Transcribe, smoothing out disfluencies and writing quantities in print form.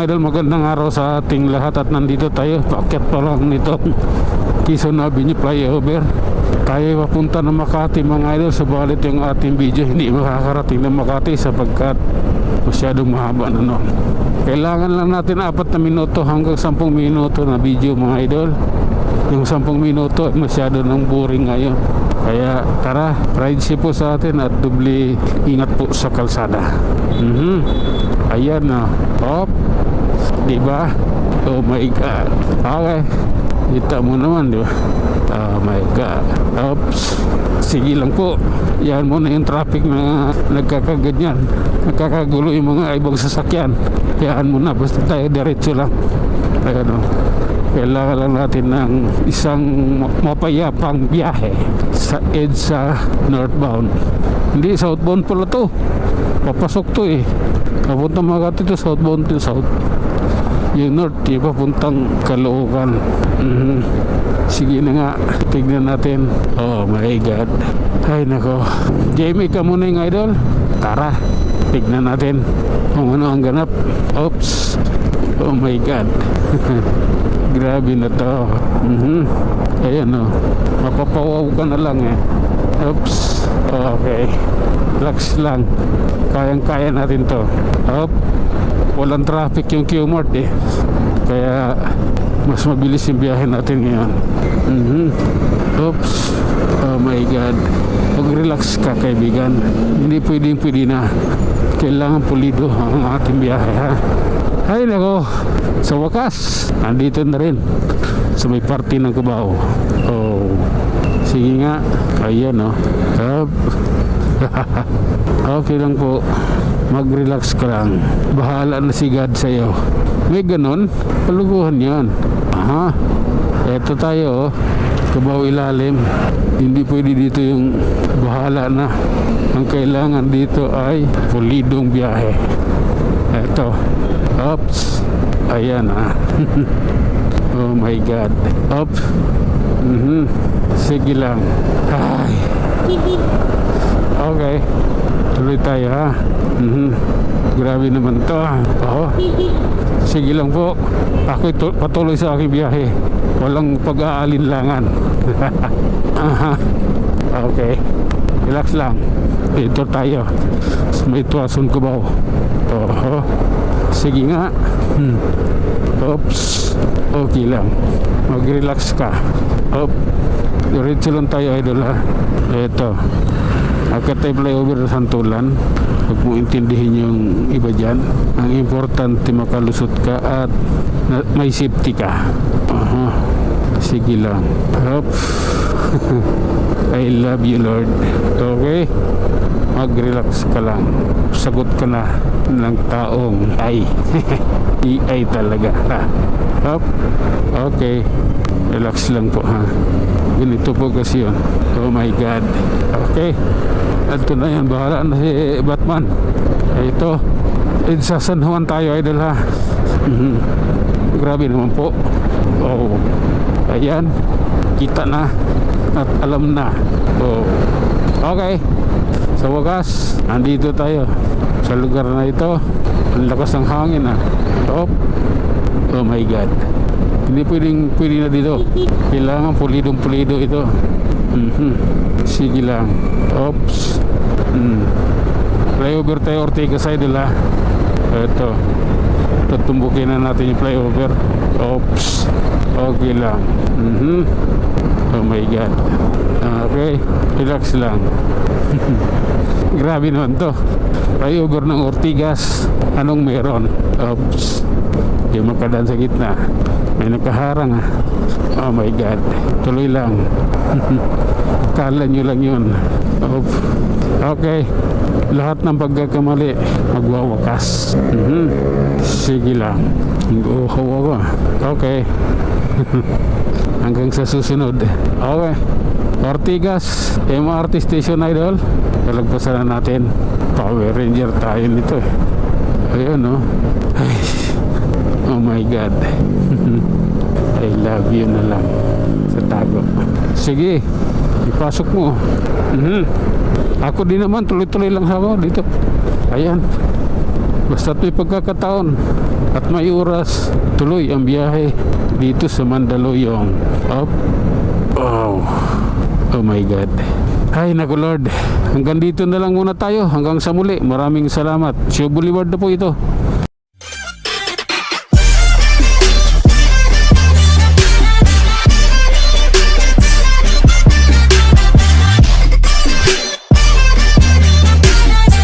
idol, magandang araw sa ating lahat at nandito tayo, paakyat pa lang nito Quezon Avenue flyover. Tayo papunta ng Makati mga idol, subalit yung ating video hindi makakarating ng Makati sapagkat masyadong mahaba na no. Kailangan lang natin 4 na minuto hanggang 10 minuto na video mga idol. Yung 10 minuto masyado nang boring ngayon. Kaya tara, ride si po sa atin at dubli ingat po sa kalsada. Ayan na. Hop. Diba? Oh my God. Okay. Kita mo naman, diba? Oh my God. Oops. Sige lang po. Yan muna yung traffic na nagkakaganyan. Nagkakagulo yung mga ibang sasakyan. Yan muna. Basta tayo diretso lang. Ayan o. Kailangan lang natin ng isang mapayapang biyahe sa EDSA northbound. Hindi, southbound pala to. Papasok to eh. Papuntang Makati to, southbound to south. Yung north, yung papuntang Caloocan. Sige na nga, tignan natin. Oh my God. Ay nako. Jamie ka muna yung idol. Tara, tignan natin kung ano ang ganap. Oops. Oh my God. Grabe na to. Ayan o. Mapapawaw ka na lang eh. Oops. Okay. Relax lang. Kayang-kaya natin to. Up. Walang traffic yung Q-Mart eh. Kaya mas mabilis yung biyahe natin ngayon. Oops. Oh my God. Pag-relax ka kaibigan. Hindi pwede na. Kailangan pulido ang ating biyahe ha. Ay nako, sa wakas andito na rin sa may party ng Cubao. Oh, sige nga. Ayan o. Okay lang po, mag-relax ka lang. Bahala na si God sa'yo. May ganon, paluguhan yan. Aha, eto tayo Cubao ilalim. Hindi pwede dito yung bahala na. Ang kailangan dito ay pulidong biyahe. Eto. Oops. Ayan ah. Oh my God. Up. Sige lang. Ay. Okay. Tuloy tayo ha. Grabe naman to. Oh. Sige lang po. Ako'y patuloy sa aking biyahe. Walang pag-aalinlangan. Okay. Relax lang. Dito tayo. May Tuason Cubao. Oh. Sige nga. Oops. Okay lang. Mag-relax ka. Op. Diretso lang tayo idol ha. Ito. Akatay flyover na Santulan. Huwag mo intindihin yung iba dyan. Ang importante makalusot ka at may safety ka. Sige lang. Op. I love you Lord. Okay. Mag-relax ka lang. Sagot ka na ng taong ay. Ay talaga ha. Up. Okay. Relax lang po ha. Ganito po kasi yun. Oh my God. Okay. Ito na yan. Bahala na si Batman. Ito. Sa San Juan tayo idol ha. Grabe naman po. Oh. Ayan. Kita na. At alam na. Oh. Okay. Sa wagas, andito tayo sa lugar na ito. Ang lakas ng hangin ah. Top. Oh my God. Hindi pwede na dito. Kailangan pulidong-pulido ito. Sige lang. Oops. Flyover tayo Ortigas idol ha. Ito. Tutumbukin na natin yung flyover. Oops. Okay lang. Oh my God. Okay. Relax lang. Grabe naman to. Flyover ng Ortigas. Anong meron? Oops. Di makadaan sa gitna. May nakaharang ah. Oh my God. Tuloy lang. Kala nyo lang yun. Oops. Okay. Lahat ng pagkakamali magwawakas. Sige lang. Hawa. Okay. Hanggang sa susunod. Okay. Ortigas MRT station idol. Talagpasan na natin. Power Ranger tayo nito eh. Ayun no. Ay. Oh my God. I love you na lang sa tago. Sige, ipasok mo. Ako din naman, tuloy-tuloy lang ako dito. Ayan. Basta may pagkakataon, At may oras, tuloy ang biyahe dito sa Mandaluyong. Up. Oh. Oh my God. Ay naku Lord. Hanggang dito na lang muna tayo. Hanggang sa muli. Maraming salamat. Sio Boulevard na po ito.